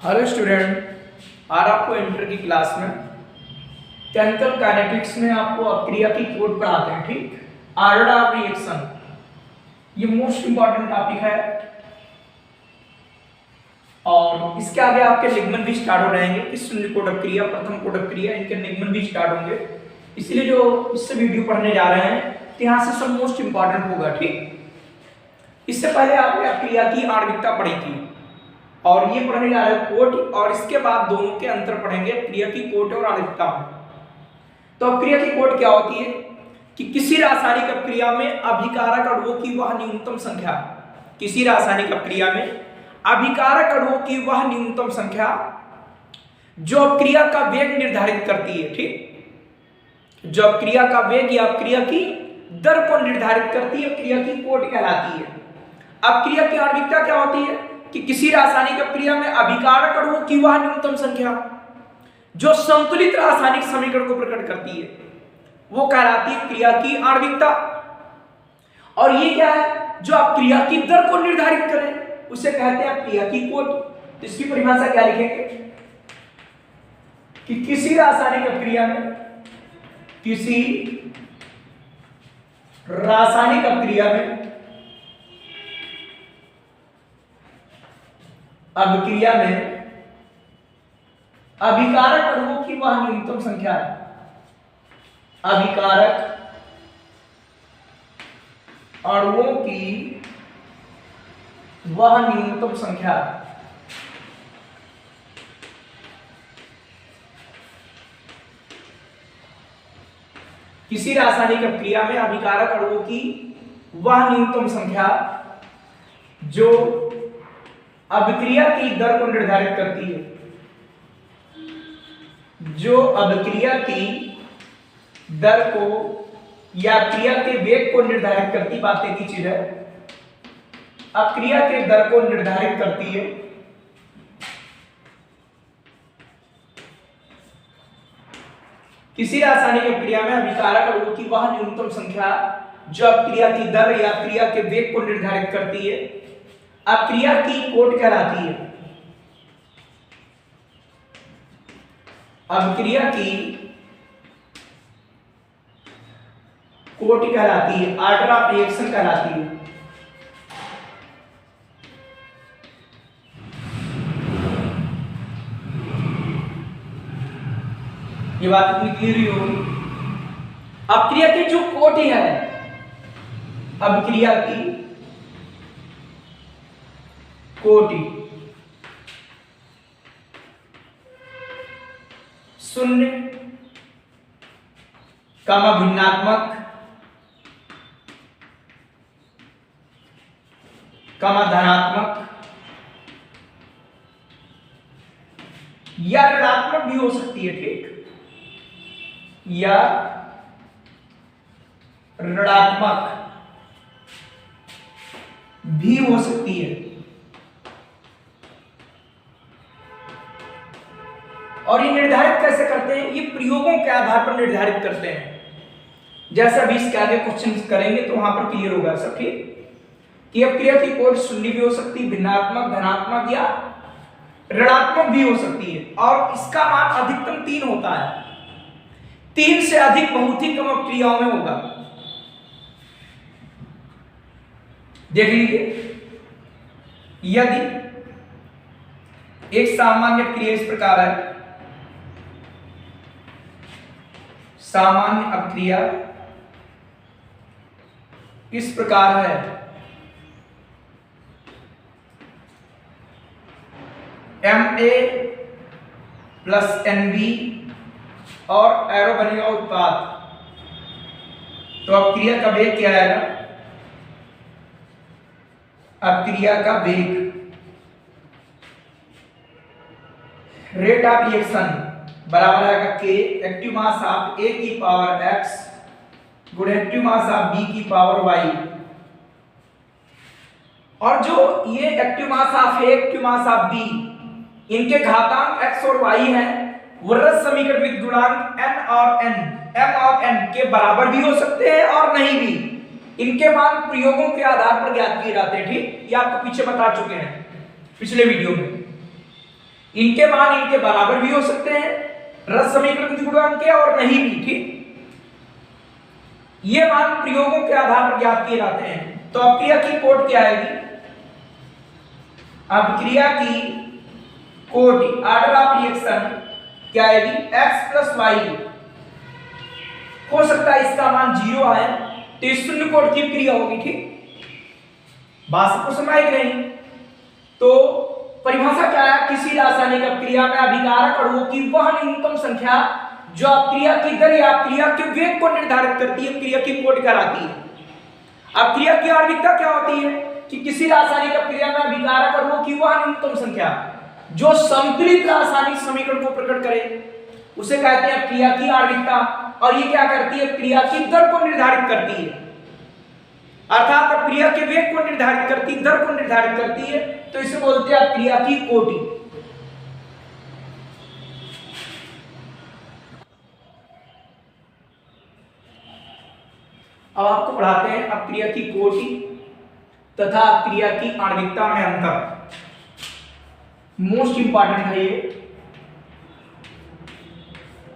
Hello student, आज आपको inter की क्लास में केमिकल काइनेटिक्स में आपको अपक्रिया की कोड पढ़ाते हैं। ठीक, ऑर्डर ऑफ रिएक्शन ये मोस्ट इंपॉर्टेंट टॉपिक है और इसके आगे आपके निगमन भी स्टार्ट हो जाएंगे कि शून्य कोड अपक्रिया, प्रथम कोड अपक्रिया, इनके निगमन भी स्टार्ट होंगे। इसलिए जो इससे वीडियो पढ़ने जा रहे हैं तो यहाँ से सब मोस्ट इंपॉर्टेंट होगा। ठीक, इससे पहले आपने अपक्रिया की आणविकता पढ़ी थी और ये पढ़ने जा रहे हैं कोट, और इसके बाद दोनों के अंतर पढ़ेंगे क्रिया की कोट और आणविकता में। तो अपक्रिया की कोट क्या होती है कि किसी रासायनिक अपक्रिया में अभिकारक अणुओं की वह न्यूनतम संख्या, किसी रासायनिक अपक्रिया में अभिकारक अणुओं की वह न्यूनतम संख्या जो अपक्रिया का वेग निर्धारित करती है। ठीक, जो अपक्रिया का वेग या अपक्रिया की दर को निर्धारित करती है, अपक्रिया की कोट कहलाती है। अपक्रिया की आणविकता क्या होती है कि किसी रासायनिक अपक्रिया में अभिकारक अणुओं की वह न्यूनतम संख्या जो संतुलित रासायनिक समीकरण को प्रकट करती है वो कहलाती है क्रिया की आणविकता। और ये क्या है, जो अपक्रिया की दर को निर्धारित करे उसे कहते हैं क्रिया की कोट। तो इसकी परिभाषा क्या लिखेंगे कि किसी रासायनिक अपक्रिया में, किसी रासायनिक अपक्रिया में अभिक्रिया में अभिकारक अणुओं की वह न्यूनतम संख्या है, अभिकारक अणुओं की वह न्यूनतम संख्या है। किसी रासायनिक अपक्रिया में अभिकारक अणुओं की वह न्यूनतम संख्या जो अभिक्रिया की दर को निर्धारित करती है, जो अभिक्रिया की दर को या क्रिया के वेग को निर्धारित करती, बातें की चीज है, अपक्रिया के दर को निर्धारित करती है। किसी रासायनिक अपक्रिया में अभिकारक अणुओं की वह न्यूनतम संख्या जो अपक्रिया की दर या क्रिया के वेग को निर्धारित करती है, अपक्रिया की कोट कहलाती है। अपक्रिया की कोट कहलाती है, ऑर्डर ऑफ रिएक्शन कहलाती है। ये बात इतनी क्लियर होगी। अपक्रिया की जो कोट है, अपक्रिया की कोटि शून्य, कमा भिन्नात्मक, कमा धनात्मक या ऋणात्मक भी हो सकती है। ठीक, या ऋणात्मक भी हो सकती है। और ये निर्धारित कैसे करते हैं, ये प्रयोगों के आधार पर निर्धारित करते हैं। जैसे अभी इसके आगे क्वेश्चन करेंगे तो वहां पर क्लियर होगा सब। ठीक, कि अपक्रिया की कोट शून्य भी हो सकती है, भिन्नात्मक, धनात्मक या ऋणात्मक भी हो सकती है, और इसका मान अधिकतम 3 होता है। 3 से अधिक बहुत ही कम अपक्रियाओं में होगा। देख लीजिए, यदि एक सामान्य क्रिया इस प्रकार है, सामान्य अपक्रिया इस प्रकार है, Ma प्लस Nb और एरो बनेगा उत्पाद, तो अपक्रिया का वेग क्या आएगा, अपक्रिया का वेग, रेट ऑफ रिएक्शन बराबर आएगा के एक्टिव मास ऑफ A की पावर x गुणे एक्टिव मास ऑफ B की पावर y। और जो ये active mass of A, active mass of B, इनके घातांक x और y हैं, वो रस समीकरण में गुणांक n और n, m और n के बराबर भी हो सकते हैं और नहीं भी। इनके मान प्रयोगों के आधार पर ज्ञात किए जाते हैं। ठीक, ये आपको पीछे बता चुके हैं पिछले वीडियो में। इनके मान इनके बराबर भी हो सकते हैं रस समीकरण गुणांक के और नहीं भी, ठीक। ये मान प्रयोगों के आधार पर ज्ञात किए जाते हैं। तो अपक्रिया की कोट क्या आएगी? अपक्रिया की कोटि ऑर्डर ऑफ रिएक्शन क्या आएगी? x plus Y. हो सकता है इसका मान 0 आए तो इस शून्य कोट की क्रिया होगी, ठीक। बात को समझ नहीं तो परिभाषा क्या है? किसी रासायनिक अपक्रिया में अभिकारक अणुओं की वह न्यूनतम संख्या जो अपक्रिया की दर या अपक्रिया के वेग को निर्धारित करती है, क्रिया की कोट कहलाती है। अपक्रिया की आणविकता क्या होती है? कि किसी रासायनिक अपक्रिया में अभिकारक अणुओं की वह न्यूनतम संख्या जो संतुलित रासायनिक समीकरण को प्रकट करे उसे कहते हैं अपक्रिया की आणविकता। और ये क्या करती है? क्रिया की दर को निर्धारित करती है, अर्थात अपक्रिया के वेग को निर्धारित करती, दर को निर्धारित करती है। तो इसे बोलते हैं अपक्रिया की कोटि। अब आपको पढ़ाते हैं अपक्रिया की कोटि तथा अपक्रिया की आणविकता में अंतर। मोस्ट इंपॉर्टेंट है ये,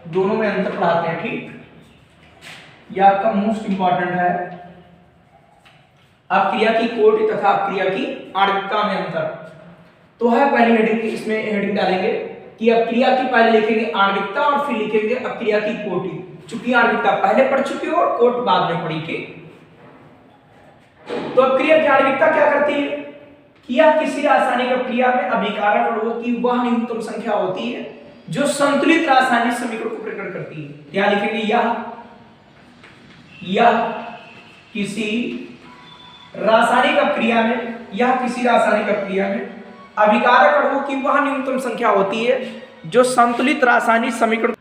दोनों में अंतर पढ़ाते हैं, ठीक। यह आपका मोस्ट इंपॉर्टेंट है, अपक्रिया की कोटि तथा अपक्रिया की आणविकता में अंतर। तो है पहली हेडिंग, इसमें हेडिंग डालेंगे कि अपक्रिया की पहले लिखेंगे आणविकता और फिर लिखेंगे अपक्रिया की कोटि। चूंकि आणविकता पहले पढ़ चुके हो और कोट बाद में पढ़ी थी। तो अपक्रिया की आणविकता क्या करती है कि यह किसी रासायनिक अपक्रिया में अभिकारक अणुओं की वह न्यूनतम संख्या होती है जो संतुलित रासायनिक समीकरण को प्रकट करती है। क्या लिखेंगे? यह किसी रासायनिक अपक्रिया में, यह किसी रासायनिक अपक्रिया में अभिकारक अणुओं की वह न्यूनतम संख्या होती है जो संतुलित रासायनिक समीकरण,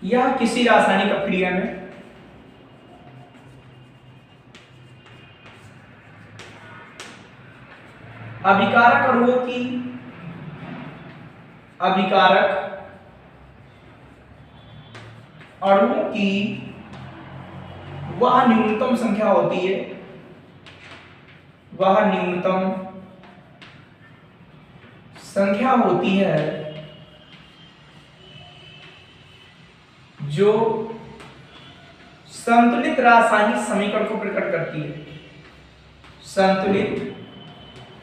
यह किसी रासायनिक अपक्रिया में अभिकारक अणुओं की, अभिकारक अणुओं की वह न्यूनतम संख्या होती है, वह न्यूनतम संख्या होती है जो संतुलित रासायनिक समीकरण को प्रकट करती है, संतुलित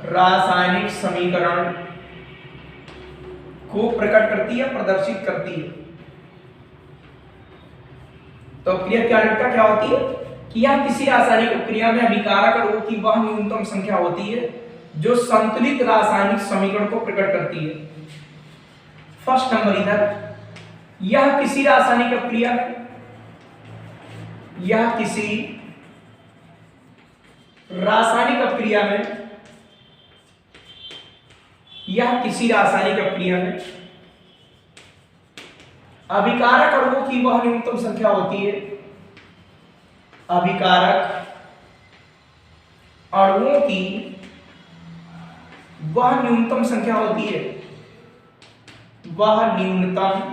रासायनिक समीकरण को प्रकट करती है, प्रदर्शित करती है। तो अपक्रिया की आणविकता क्या होती है कि यह किसी रासायनिक अपक्रिया में अभिकारक अणुओं की वह न्यूनतम संख्या होती है जो संतुलित रासायनिक समीकरण को प्रकट करती है। फर्स्ट नंबर इधर, यह किसी रासायनिक अपक्रिया में, यह किसी रासायनिक अपक्रिया में, यह किसी रासायनिक अपक्रिया में अभिकारक अणुओं की वह न्यूनतम संख्या होती है, अभिकारक अणुओं की वह न्यूनतम संख्या होती है, वह न्यूनतम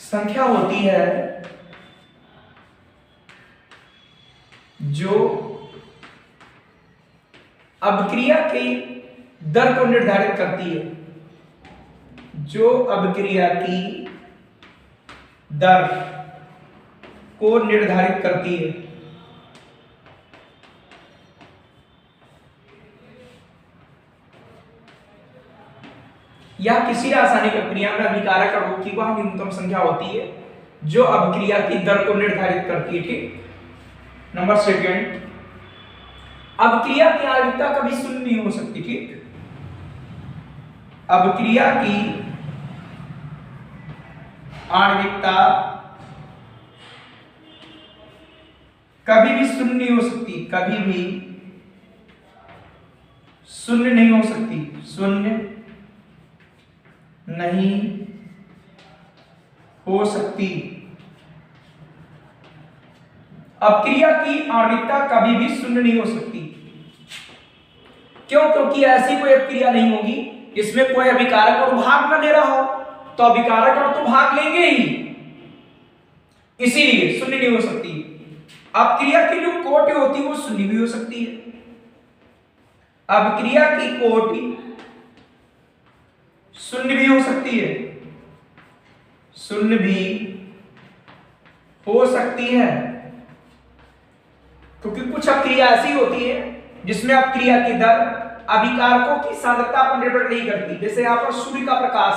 संख्या होती है जो अपक्रिया की दर को निर्धारित करती है, जो अपक्रिया की दर को निर्धारित करती है। यह किसी रासायनिक अपक्रिया में अभिकारक अणुओं की वह न्यूनतम संख्या होती है जो अपक्रिया की दर को निर्धारित करती है, ठीक। नंबर सेकंड, अपक्रिया की आणविकता कभी शून्य नहीं हो सकती, ठीक। अपक्रिया की आणविकता कभी भी शून्य नहीं हो सकती, कभी भी शून्य नहीं हो सकती, शून्य नहीं हो सकती। अपक्रिया की आणविकता कभी भी शून्य नहीं हो सकती। क्यों? क्योंकि ऐसी कोई अपक्रिया नहीं होगी इसमें कोई अभिकारक अणु भाग न ले रहा हो, तो अभिकारक अणु तो भाग लेंगे ही, इसीलिए शून्य नहीं हो सकती। अब क्रिया की जो कोटि होती है वो शून्य भी हो सकती है। अब क्रिया की कोटि शून्य भी हो सकती है, शून्य भी हो सकती है, क्योंकि कुछ अब क्रिया ऐसी होती है जिसमें अब क्रिया की दर अभिकारकों की सांद्रता पर निर्भर नहीं करती। जैसे यहां पर सूर्य का प्रकाश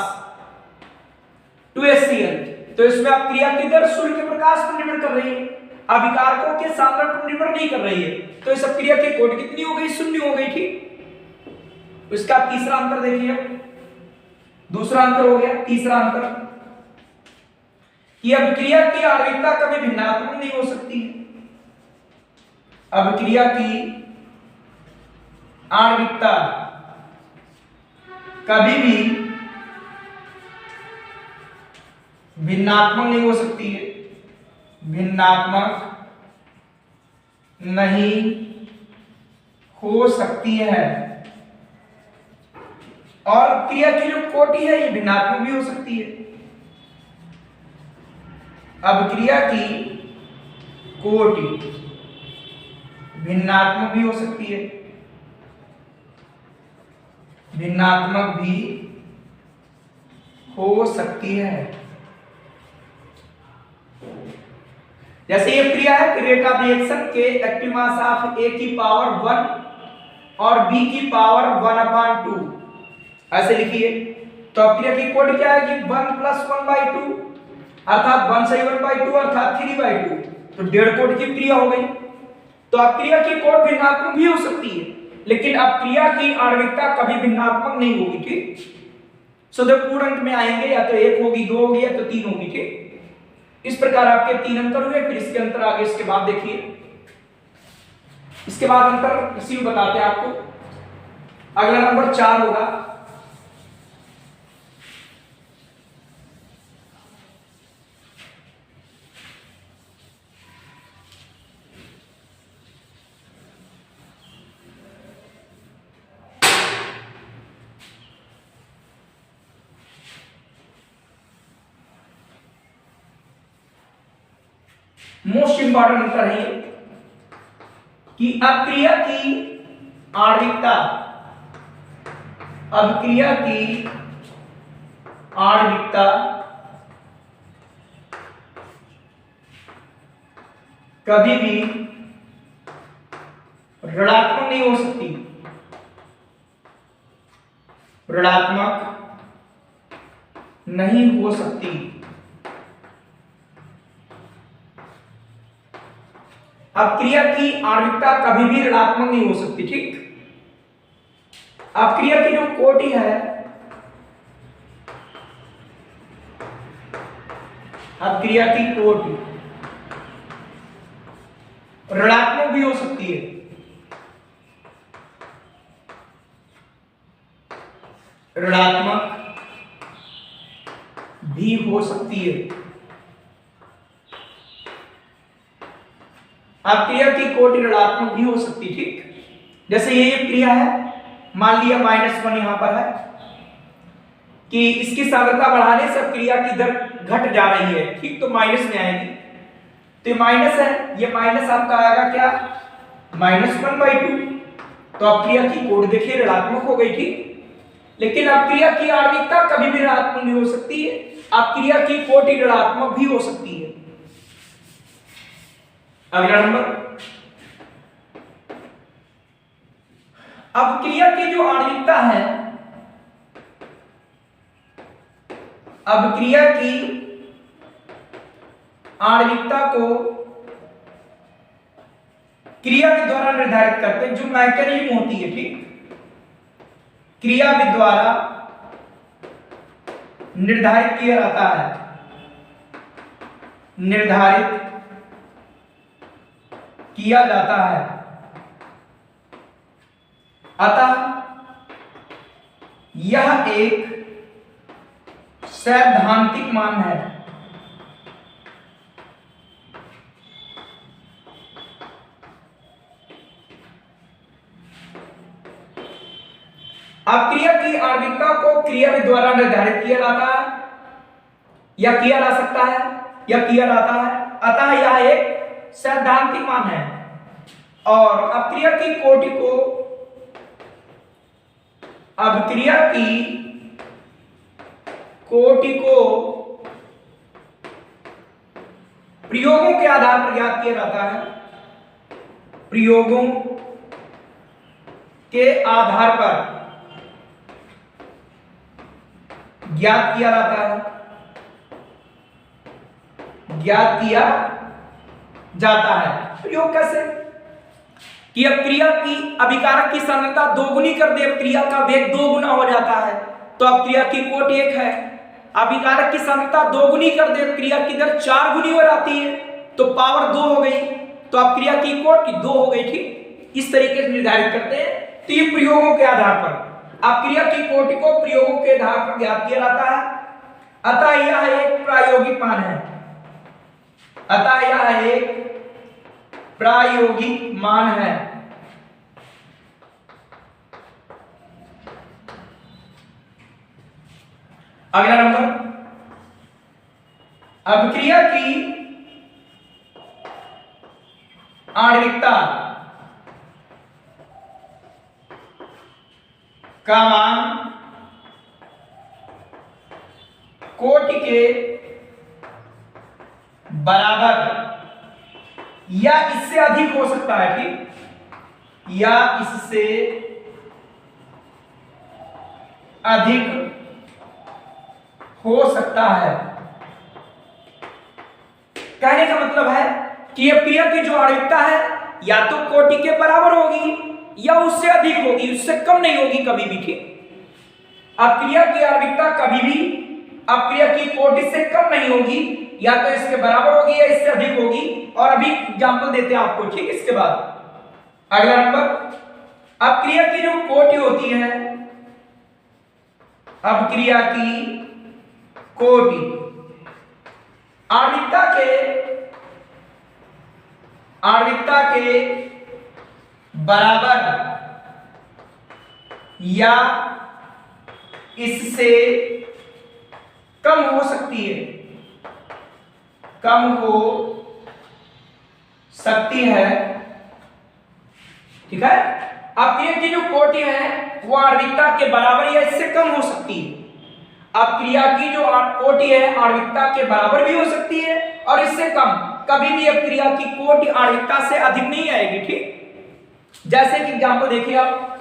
2HCl, तो इसमें अब क्रिया की दर सूर्य के प्रकाश पर निर्भर कर रही है, अभिकारकों के सांद्रता पर निर्भर नहीं कर रही है। तो इस सब क्रिया की कोटि कितनी हो गई? शून्य हो गई। ठीक, इसका तीसरा अंतर देखिए, दूसरा अंतर हो गया, तीसरा अंतर कि अब क्रिया की आणविकता कभी भिन्नात्मक नहीं हो सकती है। अब क्रिया की आणविकता कभी भी भिन्नात्मक नहीं हो सकती है, भिन्नात्मक नहीं हो सकती है। और क्रिया की जो कोटि है ये भिन्नात्मक भी हो सकती है। अब क्रिया की कोटि भिन्नात्मक भी हो सकती है, भिन्नात्मक भी हो सकती है। जैसे ये क्रिया है कि रेट ऑफ रिएक्शन के एक्टिव मास ऑफ ए की पावर 1 और बी की पावर 1/2 ऐसे लिखिए। तो अब क्रिया की कोटि क्या है कि 1 + 1/2 अर्थात 1 से 1/2 अर्थात 3/2, तो 1.5 कोटि की क्रिया हो गई। तो अब क्रिया की कोटि भिन्नात्मक भी हो सकती है, लेकिन अब क्रिया की आणविकता कभी भिन्नात्मक नहीं होगी। ठीक, सो जो पूर्ण अंक में आएंगे या तो 1 होगी, 2 होगी या तो 3 होगी। ठीक, इस प्रकार आपके 3 अंतर हुए। फिर इसके अंतर आगे इसके बाद देखिए, इसके बाद अंतर इसी में बताते हैं आपको। अगला नंबर 4 होगा। मोस्ट इंपॉर्टेंट अंतर है कि अब क्रिया की आणविकता, अब क्रिया की आणविकता कभी भी ऋणात्मक नहीं हो सकती, ऋणात्मक नहीं हो सकती। अब क्रिया की आणविकता कभी भी ऋणात्मक नहीं हो सकती। ठीक, अब क्रिया की जो कोटि है, अब क्रिया की कोटि ऋणात्मक भी हो सकती है, ऋणात्मक भी हो सकती है। अब क्रिया की कोटि ऋणात्मक भी हो सकती है। ठीक, जैसे ये क्रिया है, मान लिया -1 यहां पर है कि इसकी सांद्रता बढ़ाने से क्रिया की दर घट जा रही है। ठीक, तो माइनस में आएगी, तो ये माइनस है, ये माइनस आपका आएगा क्या? -1/2। तो अब क्रिया की कोटि देखिए ऋणात्मक हो गई। ठीक, लेकिन अब क्रिया की आणविकता कभी भी ऋणात्मक नहीं हो सकती है। अब क्रिया की कोटि ऋणात्मक भी हो सकती है। अगला नंबर, अब क्रिया की जो आणविकता है, अब क्रिया की आणविकता को क्रियाविद द्वारा निर्धारित करते हैं, जो मैकेनिज्म होती है। ठीक, क्रियाविद द्वारा निर्धारित किया जाता है, निर्धारित किया जाता है। अतः यह एक सैद्धांतिक मान है। अब क्रिया की आणविकता को क्रियाविद द्वारा निर्धारित किया जाता है या किया जा सकता है या किया जाता है। अतः यह एक सैद्धांतिक मान है और अपक्रिया की कोटि को अपक्रिया की कोटि को प्रयोगों के आधार पर ज्ञात किया जाता है। प्रयोगों के आधार पर ज्ञात किया जाता है, ज्ञात किया जाता है। प्रयोग कैसे कि अपक्रिया की अभिकारक की सांद्रता दोगुनी कर दे, अपक्रिया का वेग 2 गुना हो जाता है तो अपक्रिया की कोटि 1 है। अभिकारक की सांद्रता दोगुनी कर दे, अपक्रिया की दर 4 गुनी हो जाती है तो पावर 2 हो गई, तो अपक्रिया की कोटि 2 हो गई। ठीक, इस तरीके से निर्धारित करते हैं। तो ये प्रयोगों के आधार पर अपक्रिया की कोटि को प्रयोगों के आधार पर ज्ञात किया जाता है। अतः यह एक प्रायोगिक मान है, अतः यह एक प्रायोगिक मान है। अगला नंबर, अपक्रिया की आणविकता का मान कोटि के बराबर या इससे अधिक हो सकता है। ठीक, या इससे अधिक हो सकता है। कहने का मतलब है कि अपक्रिया की जो आणविकता है या तो कोटि के बराबर होगी या उससे अधिक होगी, उससे कम नहीं होगी कभी भी। ठीक, अपक्रिया की आणविकता कभी भी अपक्रिया की कोटि से कम नहीं होगी, या तो इसके बराबर होगी या इससे अधिक होगी। और अभी एग्जांपल देते हैं आपको। ठीक, इसके बाद अगला नंबर, अपक्रिया की जो कोटि होती है, अपक्रिया की कोटि आणविकता के बराबर या इससे कम हो सकती है, कम हो सकती है। ठीक है, अपक्रिया की जो कोटि है वो आणविकता के बराबर या इससे कम हो सकती है। अपक्रिया की जो कोटि है आणविकता के बराबर भी हो सकती है और इससे कम। कभी भी अपक्रिया की कोटि आणविकता से अधिक नहीं आएगी। ठीक, जैसे कि एग्जांपल देखिए आप,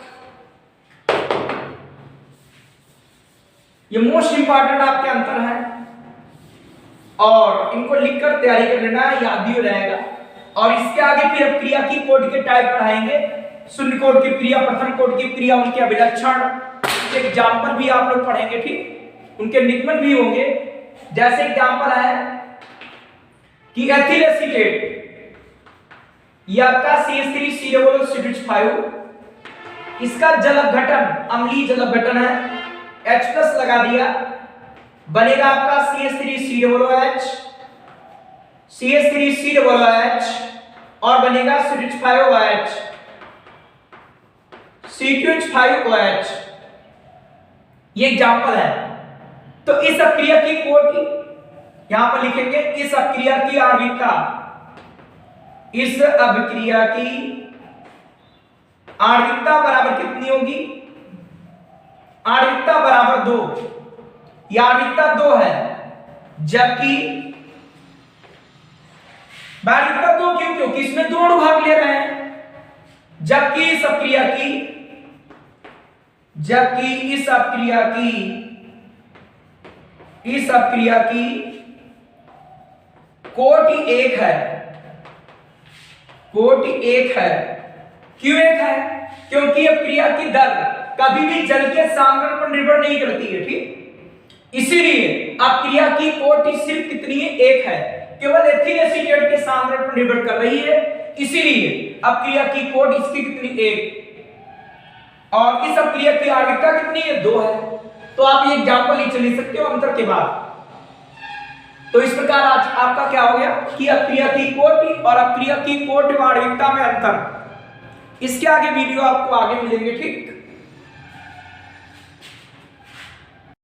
ये मोस्ट इंपॉर्टेंट आपके अंतर है और इनको लिखकर तैयारी कर लेना, याद भी हो जाएगा। और इसके आगे फिर अपक्रिया की कोटि के टाइप पढ़ाएंगे, शून्य कोटि की क्रिया, प्रथम कोटि की क्रिया, उनके अभिलक्षण, एग्जाम्पल भी आप लोग पढ़ेंगे। ठीक, उनके निगमन भी होंगे। जैसे एग्जाम्पल है कि एथिल एसीटेट, ये आपका CH3COO, इसका जल अपघटन, अम्लीय जल अपघटन है, H+ लगा दिया, बनेगा आपका CH3COOH, CH3COOH और बनेगा CH5OH, CH5OH। ये एग्जाम्पल है। तो इस अपक्रिया की कोटि यहां पर लिखेंगे, इस अपक्रिया की आणविकता, इस अपक्रिया की आणविकता बराबर कितनी होगी? आणविकता बराबर 2, या आणविकता 2 है, जबकि आणविकता 2 क्यों? क्योंकि इसमें 2 अणु भाग ले रहे हैं। जबकि इस अपक्रिया की कोटि 1 है, कोटि 1 है। क्यों 1 है? क्योंकि अपक्रिया की दर कभी भी जल के सांद्रण पर निर्भर नहीं करती है। ठीक, इसीलिए अपक्रिया की कोटि सिर्फ कितनी है? 1 है, केवल एथिल एसीटेट के सांद्रण पर निर्भर कर रही है। इसीलिए अपक्रिया की कोटि इसकी कितनी? 1। और इस अपक्रिया की आणविकता कितनी है? 2 है। तो आप ये एग्जांपल लिख सकते हो अंतर के बाद। तो इस प्रकार आज आपका क्या हो गया कि अपक्रिया की कोटि और अपक्रिया की कोटि आणविकता में अंतर। इसके आगे वीडियो आपको आगे मिलेंगे। ठीक।